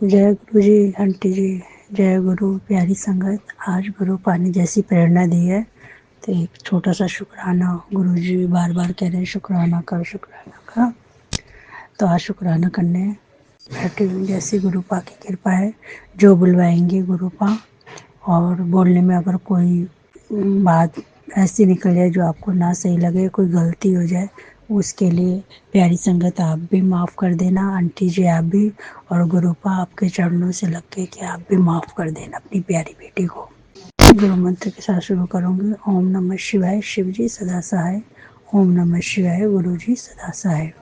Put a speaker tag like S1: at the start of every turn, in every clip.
S1: जय गुरु जी, आंटी जी। जय गुरु। प्यारी संगत, आज गुरु पानी जैसी प्रेरणा दी है तो एक छोटा सा शुक्राना। गुरु जी बार बार कह रहे हैं शुक्राना कर, शुक्राना का। तो आज शुक्राना करने बैठी हूँ। जैसी गुरु पा की कृपा है, जो बुलवाएंगे गुरु पा, और बोलने में अगर कोई बात ऐसी निकल जाए जो आपको ना सही लगे, कोई गलती हो जाए, उसके लिए प्यारी संगत आप भी माफ़ कर देना, आंटी जी आप भी, और गुरुपा आपके चरणों से लग के कि आप भी माफ़ कर देना अपनी प्यारी बेटी को। गुरु मंत्र के साथ शुरू करूँगी। ओम नमः शिवाय, शिव जी सदा सहाय। ओम नमः शिवाय, गुरु जी सदा सहाय।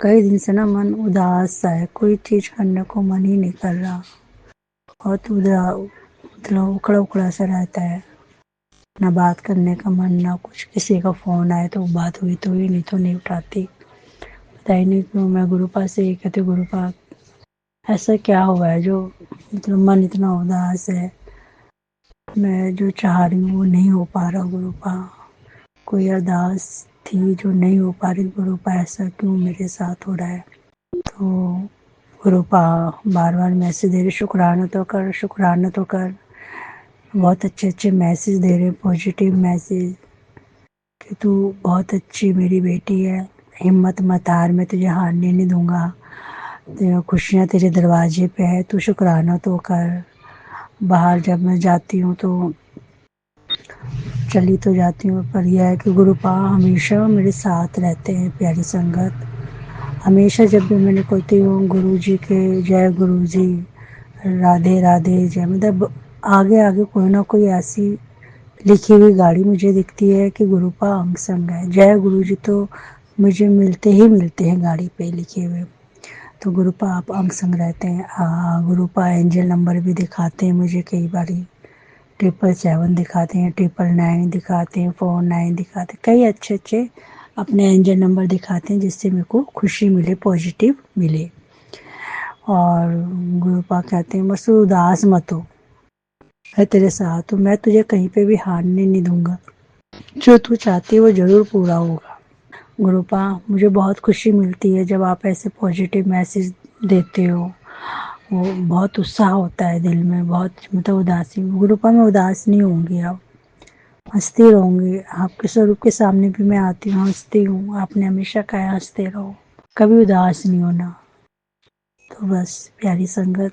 S1: कई दिन से ना मन उदास सा है, कोई चीज़ करने को मन ही नहीं कर रहा। बहुत मतलब उखड़ा उखड़ा सा रहता है, ना बात करने का मन, ना कुछ। किसी का फ़ोन आए तो बात हुई तो हुई, नहीं तो नहीं उठाती। पता ही नहीं क्यों। मैं गुरुपा से ये कहती, गुरुपा ऐसा क्या हुआ है जो मतलब मन इतना उदास है, मैं जो चाह रही हूँ वो नहीं हो पा रहा। गुरुपा कोई अरदास थी जो नहीं हो पा रही। गुरुपा ऐसा क्यों मेरे साथ हो रहा है? तो गुरुपा बार बार मैसेज दे रहे, शुक्राना तो कर, शुक्राना तो कर। बहुत अच्छे अच्छे मैसेज दे रहे, पॉजिटिव मैसेज कि तू बहुत अच्छी मेरी बेटी है, हिम्मत मत हार, मैं तुझे हारने नहीं दूंगा, तेरा खुशियाँ तेरे दरवाजे पे है, तू शुक्राना तो कर। बाहर जब मैं जाती हूँ तो चली तो जाती हूँ, पर यह है कि गुरुपा हमेशा मेरे साथ रहते हैं। प्यारी संगत, हमेशा जब भी मैंने कहती हूँ गुरु जी के जय गुरु जी, राधे राधे जय, मतलब आगे आगे कोई ना कोई ऐसी लिखी हुई गाड़ी मुझे दिखती है कि गुरुपा अंग संग है। जय गुरु जी तो मुझे मिलते ही मिलते हैं गाड़ी पे लिखे हुए। तो गुरुपा आप अंग संग रहते हैं। गुरुपा एंजल नंबर भी दिखाते हैं मुझे कई बारी, 777 दिखाते हैं, 999 दिखाते हैं, 49 दिखाते हैं, कई अच्छे अच्छे अपने एंजल नंबर दिखाते हैं जिससे मेरे को खुशी मिले, पॉजिटिव मिले। और गुरुपा कहते हैं बस उदास मत हो, मैं तेरे साथ हूँ, मैं तुझे कहीं पे भी हारने नहीं दूंगा, जो तू चाहती है वो जरूर पूरा होगा। गुरुपा मुझे बहुत खुशी मिलती है जब आप ऐसे पॉजिटिव मैसेज देते हो, वो बहुत उत्साह होता है दिल में, बहुत मतलब उदासी। गुरुपा मैं उदास नहीं होंगी, अब हंसती रहूंगी। आपके स्वरूप के सामने भी मैं आती हूँ, हंसती हूँ। आपने हमेशा कहा हंसते रहो, कभी उदास नहीं होना। तो बस प्यारी संगत,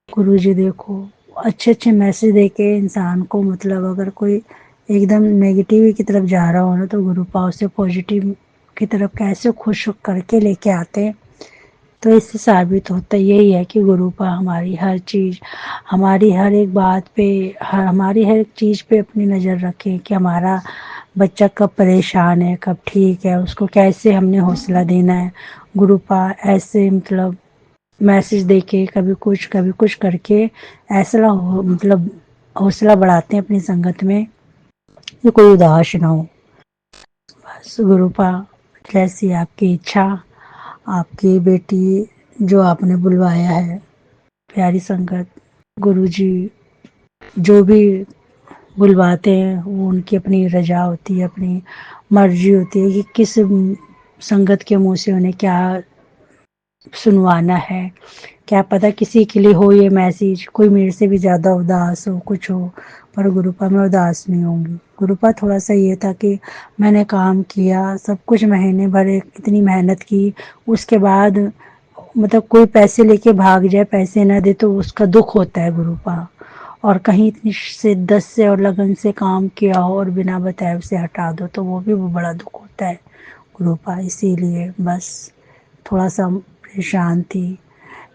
S1: गुरु जी देखो अच्छे अच्छे मैसेज देके इंसान को, मतलब अगर कोई एकदम नेगेटिव की तरफ जा रहा हो ना, तो गुरुपा उसे पॉजिटिव की तरफ कैसे खुश करके लेके आते हैं। तो इससे साबित होता यही है कि गुरुपा हमारी हर चीज़, हमारी हर एक बात पे, हमारी हर एक चीज़ पे अपनी नज़र रखें कि हमारा बच्चा कब परेशान है, कब ठीक है, उसको कैसे हमने हौसला देना है। गुरुपा ऐसे मतलब मैसेज देके कभी कुछ करके ऐसा मतलब हौसला बढ़ाते हैं अपनी संगत में कि कोई उदास ना हो। बस गुरुपा जैसी आपकी इच्छा, आपकी बेटी जो आपने बुलवाया है। प्यारी संगत, गुरु जी जो भी बुलवाते हैं वो उनकी अपनी रजा होती है, अपनी मर्जी होती है कि किस संगत के मुंह से उन्हें क्या सुनवाना है। क्या पता किसी के लिए हो ये मैसेज, कोई मेरे से भी ज़्यादा उदास हो, कुछ हो, पर गुरुपा मैं उदास नहीं होंगी। गुरुपा थोड़ा सा ये था कि मैंने काम किया सब कुछ, महीने भर इतनी मेहनत की, उसके बाद मतलब कोई पैसे लेके भाग जाए, पैसे ना दे तो उसका दुख होता है गुरुपा। और कहीं इतनी शिद्दत से और लगन से काम किया हो और बिना बताए उसे हटा दो तो वो भी बड़ा दुख होता है गुरुपा। इसीलिए बस थोड़ा सा परेशान थी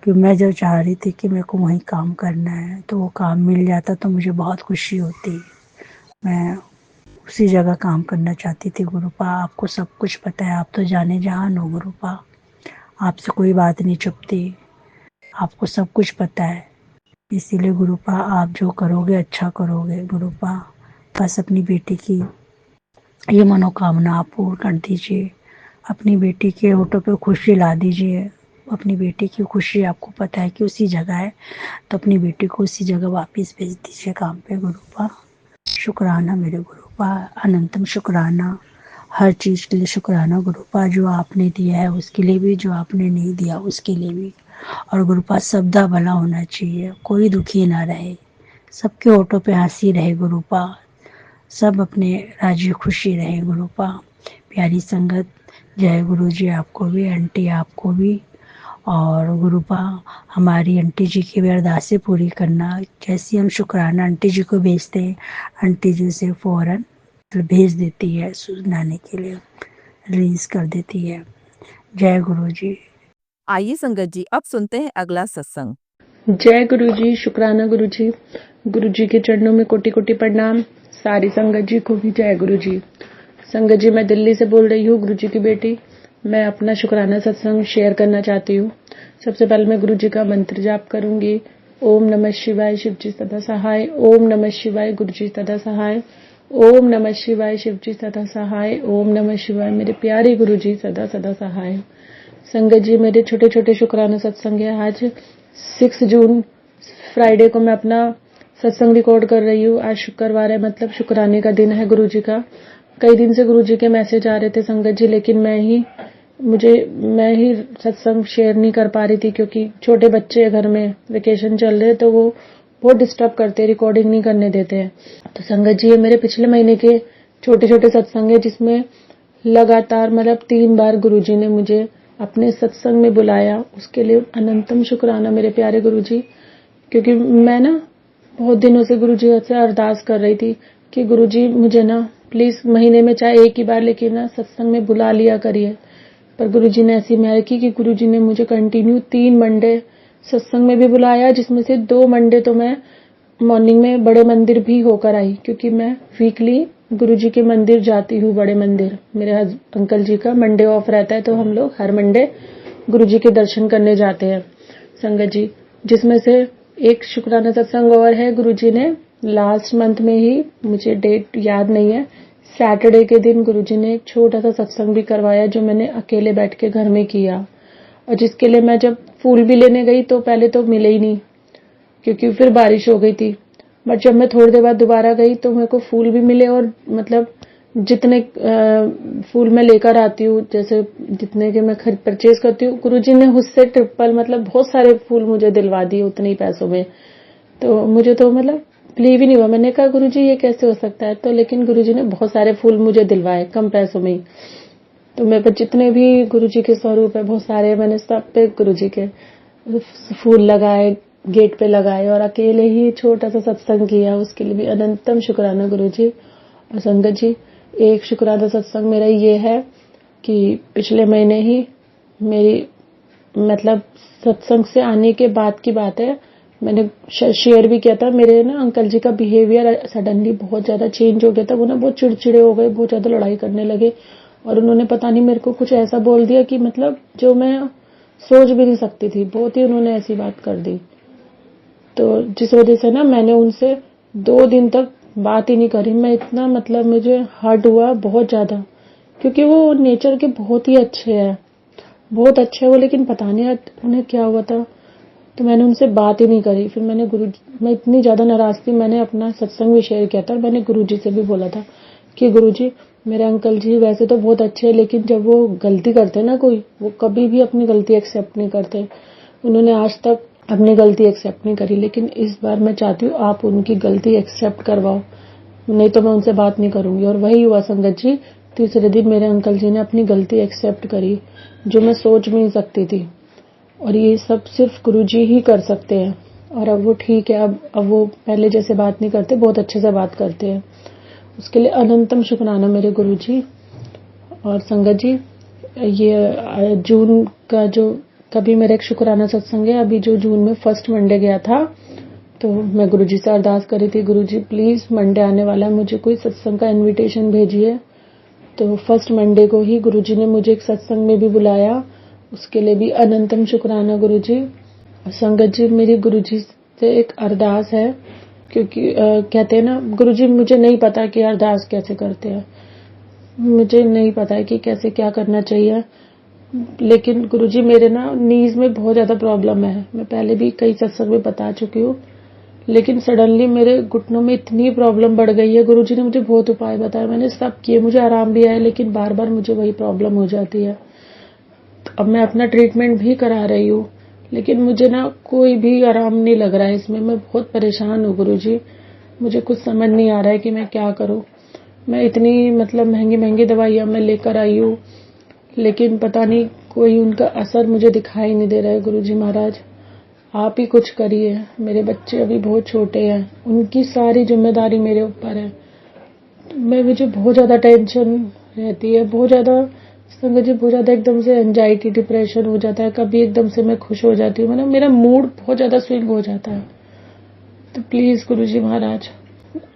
S1: कि मैं जो चाह रही थी कि मेरे को वहीं काम करना है तो वो काम मिल जाता तो मुझे बहुत खुशी होती। मैं उसी जगह काम करना चाहती थी गुरुपा। आपको सब कुछ पता है, आप तो जाने जहान हो गुरुपा, आपसे कोई बात नहीं छुपती, आपको सब कुछ पता है। इसीलिए गुरुपा आप जो करोगे अच्छा करोगे गुरुपा। बस अपनी बेटी की ये मनोकामना आप पूर्ण कर दीजिए, अपनी बेटी के होठों पे खुशी ला दीजिए। अपनी बेटी की खुशी आपको पता है कि उसी जगह है, तो अपनी बेटी को उसी जगह वापस भेज दीजिए काम पे गुरुपा। शुक्राना मेरे गुरुपा, अनंतम शुक्राना, हर चीज़ के लिए शुक्राना गुरुपा, जो आपने दिया है उसके लिए भी, जो आपने नहीं दिया उसके लिए भी। और गुरुपा सबदा भला होना चाहिए, कोई दुखी ना रहे, सबके होठों पे हंसी रहे गुरुपा, सब अपने राजी खुशी रहे गुरुपा। प्यारी संगत, जय गुरु जी आपको भी, आंटी आपको भी। और गुरुपा हमारी आंटी जी की भी अरदासें पूरी करना, जैसी हम शुक्राना आंटी जी को भेजते हैं, आंटी जी से फ़ौरन भेज देती है सुनाने के लिए, रिलीज कर देती है। जय गुरु जी।
S2: आइए संगत जी, अब सुनते हैं अगला सत्संग।
S3: जय गुरु जी, शुक्राना गुरु जी। गुरु जी के चरणों में कोटि कोटि प्रणाम। सारी संगत जी को भी जय गुरु जी। संगत जी, मैं दिल्ली से बोल रही हूँ, गुरु जी की बेटी। मैं अपना शुक्राना सत्संग शेयर करना चाहती हूँ। सबसे पहले मैं गुरु जी का मंत्र जाप करूंगी। ओम नमः शिवाय, शिव जी सदा सहाय। ओम नमः शिवाय, गुरु जी सदा सहाय। ओम नमः शिवाय, शिव जी सदा सहाय। ओम नमः शिवाय, मेरे प्यारे गुरु जी सदा सदा सहाय। संगत जी, मेरे छोटे छोटे शुक्राना सत्संग है। आज 6 जून फ्राइडे को मैं अपना सत्संग रिकॉर्ड कर रही हूँ। आज शुक्रवार है, मतलब शुक्राने का दिन है गुरु जी का। कई दिन से गुरु जी के मैसेज आ रहे थे संगत जी, लेकिन मैं ही सत्संग शेयर नहीं कर पा रही थी, क्योंकि छोटे बच्चे घर में वेकेशन चल रहे, तो वो बहुत डिस्टर्ब करते, रिकॉर्डिंग नहीं करने देते हैं। तो संगत जी, ये मेरे पिछले महीने के छोटे छोटे सत्संग है, जिसमें लगातार मतलब 3 बार गुरु जी ने मुझे अपने सत्संग में बुलाया। उसके लिए अनंतम शुक्राना मेरे प्यारे गुरु जी। क्योंकि मैं ना बहुत दिनों से गुरु जी से अरदास कर रही थी कि गुरु जी मुझे ना प्लीज महीने में चाहे एक ही बार, लेकिन ना सत्संग में बुला लिया करिए। पर गुरु जी ने ऐसी मेहर की कि गुरु जी ने मुझे कंटिन्यू 3 मंडे सत्संग में भी बुलाया, जिसमें से 2 मंडे तो मैं मॉर्निंग में बड़े मंदिर भी होकर आई, क्योंकि मैं वीकली गुरु जी के मंदिर जाती हूँ, बड़े मंदिर। मेरे अंकल जी का मंडे ऑफ रहता है, तो हम लोग हर मंडे गुरु जी के दर्शन करने जाते हैं संगत जी। जिसमें से एक शुक्राना सत्संग और है, गुरु जी ने लास्ट मंथ में ही, मुझे डेट याद नहीं है, सैटरडे के दिन गुरु जी ने एक छोटा सा सत्संग भी करवाया, जो मैंने अकेले बैठ के घर में किया। और जिसके लिए मैं जब फूल भी लेने गई तो पहले तो मिले ही नहीं, क्योंकि फिर बारिश हो गई थी। बट जब मैं थोड़ी देर बाद दोबारा गई तो मेरे को फूल भी मिले, और मतलब जितने फूल मैं लेकर आती हूँ, जैसे जितने के मैं परचेज करती हूँ, गुरुजी ने उससे ट्रिपल मतलब बहुत सारे फूल मुझे दिलवा दिए उतने ही पैसों में। तो मुझे तो मतलब बिलीव ही नहीं हुआ। मैंने कहा गुरुजी ये कैसे हो सकता है, तो लेकिन गुरुजी ने बहुत सारे फूल मुझे दिलवाए कम पैसों में ही। तो मेरे पर जितने भी गुरुजी के स्वरूप है बहुत सारे, मैंने सब पे गुरुजी के फूल लगाए, गेट पे लगाए, और अकेले ही छोटा सा सत्संग किया। उसके लिए भी अनंतम शुक्राना गुरुजी। और संगत जी, एक शुक्राना सत्संग मेरा ये है कि पिछले महीने ही मेरी मतलब सत्संग से आने के बाद की बात है, मैंने शेयर भी किया था। मेरे ना अंकल जी का बिहेवियर सडनली बहुत ज्यादा चेंज हो गया था। वो ना बहुत चिड़चिड़े हो गए, बहुत ज्यादा लड़ाई करने लगे, और उन्होंने पता नहीं मेरे को कुछ ऐसा बोल दिया कि मतलब जो मैं सोच भी नहीं सकती थी। बहुत ही उन्होंने ऐसी बात कर दी, तो जिस वजह से ना मैंने उनसे 2 दिन तक बात ही नहीं करी। मैं इतना मतलब मुझे हर्ट हुआ बहुत ज्यादा, क्योंकि वो नेचर के बहुत ही अच्छे हैं, बहुत अच्छे हैं वो, लेकिन पता नहीं उन्हें क्या हुआ था, तो मैंने उनसे बात ही नहीं करी। फिर मैं इतनी ज्यादा नाराज थी, मैंने अपना सत्संग भी शेयर किया था, और मैंने गुरुजी से भी बोला था कि गुरुजी, मेरे अंकल जी वैसे तो बहुत अच्छे हैं, लेकिन जब वो गलती करते ना कोई, वो कभी भी अपनी गलती एक्सेप्ट नहीं करते। उन्होंने आज तक अपनी गलती एक्सेप्ट नहीं करी, लेकिन इस बार मैं चाहती हूँ आप उनकी गलती एक्सेप्ट करवाओ, नहीं तो मैं उनसे बात नहीं करूंगी। और वही हुआ संगत जी। तीसरे दिन मेरे अंकल जी ने अपनी गलती एक्सेप्ट करी, जो मैं सोच भी नहीं सकती थी। और ये सब सिर्फ गुरुजी ही कर सकते हैं। और अब वो ठीक है, अब वो पहले जैसे बात नहीं करते, बहुत अच्छे से बात करते हैं। उसके लिए अनंतम शुक्राना मेरे गुरुजी। और संगत जी, ये जून का जो कभी मेरा एक शुक्राना सत्संग है, अभी जो जून में फर्स्ट मंडे गया था, तो मैं गुरुजी से अरदास करी थी, गुरुजी प्लीज मंडे आने वाला है, मुझे कोई सत्संग का इनविटेशन भेजिए। तो फर्स्ट मंडे को ही गुरुजी ने मुझे एक सत्संग में भी बुलाया। उसके लिए भी अनंतम शुक्राना गुरुजी। और संगत जी, मेरी गुरुजी से एक अरदास है, क्योंकि कहते हैं ना गुरुजी, मुझे नहीं पता कि अरदास कैसे करते हैं, मुझे नहीं पता है कि कैसे क्या करना चाहिए, लेकिन गुरुजी मेरे ना नीज में बहुत ज्यादा प्रॉब्लम है। मैं पहले भी कई सत्संग में बता चुकी हूँ, लेकिन सडनली मेरे घुटनों में इतनी प्रॉब्लम बढ़ गई है। गुरुजी ने मुझे बहुत उपाय बताए, मैंने सब किए, मुझे आराम भी आया, लेकिन बार बार मुझे वही प्रॉब्लम हो जाती है। तो अब मैं अपना ट्रीटमेंट भी करा रही हूँ, लेकिन मुझे ना कोई भी आराम नहीं लग रहा है इसमें। मैं बहुत परेशान हूँ गुरुजी। मुझे कुछ समझ नहीं आ रहा है कि मैं क्या करूँ। मैं इतनी मतलब महंगी दवाइयाँ मैं लेकर आई हूँ, लेकिन पता नहीं कोई उनका असर मुझे दिखाई नहीं दे रहा है। गुरुजी महाराज, आप ही कुछ करिए। मेरे बच्चे अभी बहुत छोटे हैं, उनकी सारी जिम्मेदारी मेरे ऊपर है। मुझे बहुत ज़्यादा टेंशन रहती है, बहुत ज़्यादा संगत जी, बहुत ज़्यादा एकदम से एंजाइटी, डिप्रेशन हो जाता है। कभी एकदम से मैं खुश हो जाती हूँ, मतलब मेरा मूड बहुत ज़्यादा स्विंग हो जाता है। तो प्लीज़ गुरुजी महाराज,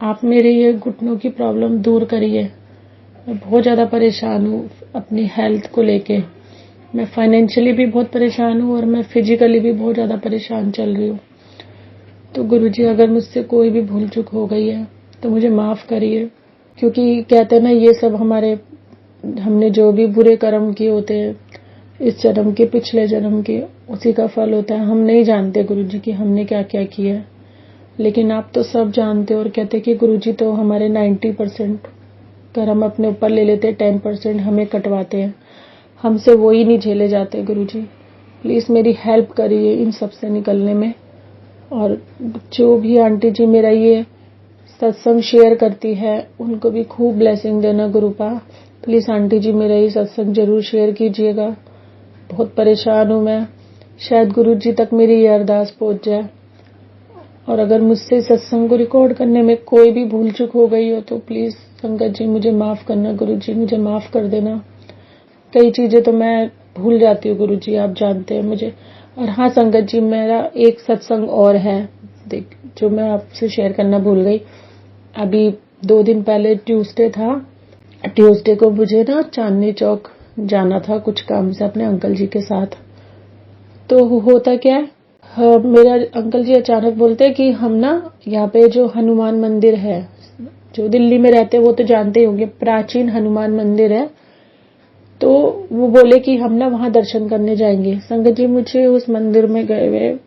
S3: आप मेरी ये घुटनों की प्रॉब्लम दूर करिए। मैं बहुत ज़्यादा परेशान हूँ अपनी हेल्थ को लेके। मैं फाइनेंशियली भी बहुत परेशान हूँ और मैं फिजिकली भी बहुत ज़्यादा परेशान चल रही हूँ। तो गुरुजी, अगर मुझसे कोई भी भूल चूक हो गई है तो मुझे माफ़ करिए, क्योंकि कहते हैं ना, ये सब हमने जो भी बुरे कर्म किए होते हैं इस जन्म के, पिछले जन्म के, उसी का फल होता है। हम नहीं जानते गुरुजी कि हमने क्या क्या किया है, लेकिन आप तो सब जानते हो। और कहते कि गुरुजी तो हमारे 90% कर्म अपने ऊपर ले लेते, 10% हमें कटवाते हैं। हमसे वो ही नहीं झेले जाते। गुरुजी प्लीज़ मेरी हेल्प करिए इन सब से निकलने में। और जो भी आंटी जी मेरा ये सत्संग शेयर करती है, उनको भी खूब ब्लेसिंग देना गुरुपा। प्लीज़ आंटी जी मेरा ये सत्संग जरूर शेयर कीजिएगा। बहुत परेशान हूँ मैं। शायद गुरुजी तक मेरी ये अरदास पहुँच जाए। और अगर मुझसे सत्संग को रिकॉर्ड करने में कोई भी भूल चूक हो गई हो तो प्लीज़ संगत जी मुझे माफ़ करना। गुरुजी मुझे माफ़ कर देना। कई चीज़ें तो मैं भूल जाती हूँ गुरुजी, आप जानते हैं मुझे। और हाँ संगत जी, मेरा एक सत्संग और है जो मैं आपसे शेयर करना भूल गई। अभी 2 दिन पहले ट्यूसडे था। ट्यूसडे को मुझे ना चांदनी चौक जाना था कुछ काम से अपने अंकल जी के साथ। तो होता क्या है, हाँ, मेरा अंकल जी अचानक बोलते हैं कि हम ना यहाँ पे जो हनुमान मंदिर है, जो दिल्ली में रहते हैं वो तो जानते ही होंगे, प्राचीन हनुमान मंदिर है। तो वो बोले कि हम ना वहाँ दर्शन करने जाएंगे। संगत जी, मुझे उस मंदिर में गए हुए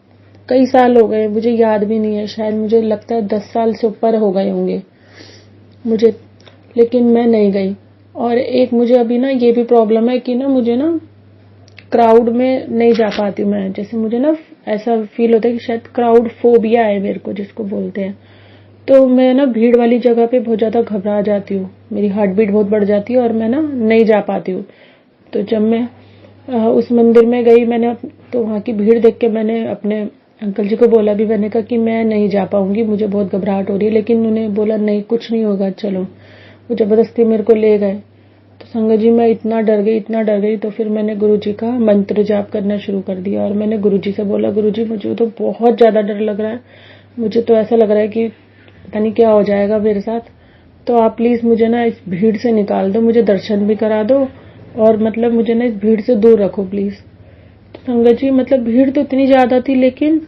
S3: कई साल हो गए, मुझे याद भी नहीं है। शायद मुझे लगता है 10 साल से ऊपर हो गए होंगे मुझे, लेकिन मैं नहीं गई। और एक मुझे अभी ना ये भी प्रॉब्लम है कि ना मुझे ना क्राउड में नहीं जा पाती मैं। जैसे मुझे ना ऐसा फील होता है कि शायद क्राउड फोबिया है मेरे को, जिसको बोलते हैं। तो मैं ना भीड़ वाली जगह पे बहुत ज़्यादा घबरा जाती हूँ, मेरी हार्ट बीट बहुत बढ़ जाती है और मैं ना नहीं जा पाती हूँ। तो जब मैं उस मंदिर में गई, मैंने तो वहाँ की भीड़ देख के मैंने अपने अंकल जी को बोला भी, मैंने कहा कि मैं नहीं जा पाऊंगी, मुझे बहुत घबराहट हो रही है। लेकिन उन्होंने बोला नहीं, कुछ नहीं होगा, चलो। वो जबरदस्ती मेरे को ले गए। तो संगत जी, मैं इतना डर गई। तो फिर मैंने गुरुजी का मंत्र जाप करना शुरू कर दिया और मैंने गुरुजी से बोला, गुरुजी मुझे तो बहुत ज़्यादा डर लग रहा है, मुझे तो ऐसा लग रहा है कि पता नहीं क्या हो जाएगा मेरे साथ। तो आप प्लीज़ मुझे ना इस भीड़ से निकाल दो, मुझे दर्शन भी करा दो और मतलब मुझे ना इस भीड़ से दूर रखो प्लीज़। तो संगत जी, मतलब भीड़ तो इतनी ज़्यादा थी, लेकिन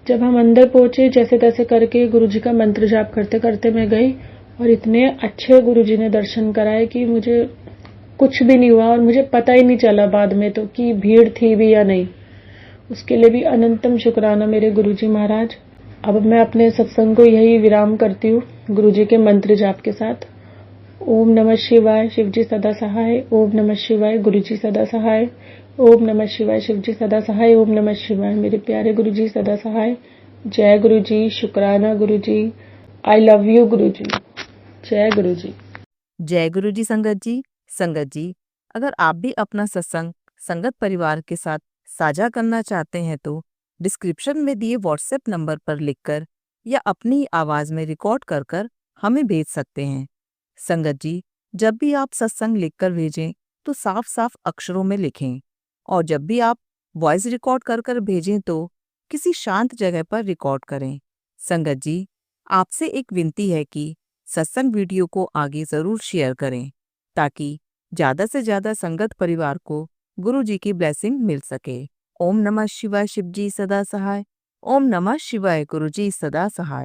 S3: जब हम अंदर पहुंचे, जैसे तैसे करके गुरुजी का मंत्र जाप करते करते मैं गई और इतने अच्छे गुरुजी ने दर्शन कराए कि मुझे कुछ भी नहीं हुआ और मुझे पता ही नहीं चला बाद में तो कि भीड़ थी भी या नहीं। उसके लिए भी अनंतम शुक्राना मेरे गुरुजी महाराज। अब मैं अपने सत्संग को यही विराम करती हूँ गुरुजी के मंत्र जाप के साथ। ओम नमः शिवाय, शिवजी सदा सहाय। ओम नमः शिवाय, गुरुजी सदा सहाय। ओम नमः शिवाय, शिवजी सदा सहाय। ओम नमः शिवाय, मेरे प्यारे गुरुजी सदा सहाय। जय गुरुजी, शुक्राना गुरुजी। आई लव यू गुरुजी। जय गुरुजी।
S2: जय गुरु जी। संगत जी, अगर आप भी अपना सत्संग संगत परिवार के साथ साझा करना चाहते हैं तो डिस्क्रिप्शन में दिए व्हाट्सएप नंबर पर लिखकर या अपनी आवाज में रिकॉर्ड कर हमें भेज सकते हैं। संगत जी, जब भी आप सत्संग लिखकर भेजें तो साफ साफ अक्षरों में लिखें, और जब भी आप वॉइस रिकॉर्ड कर भेजें तो किसी शांत जगह पर रिकॉर्ड करें। संगत जी, आपसे एक विनती है कि सत्संग वीडियो को आगे जरूर शेयर करें ताकि ज्यादा से ज्यादा संगत परिवार को गुरु जी की ब्लेसिंग मिल सके। ओम नमः शिवाय, शिवजी सदा सहाय। ओम नमः शिवाय, गुरु जी सदा सहाय।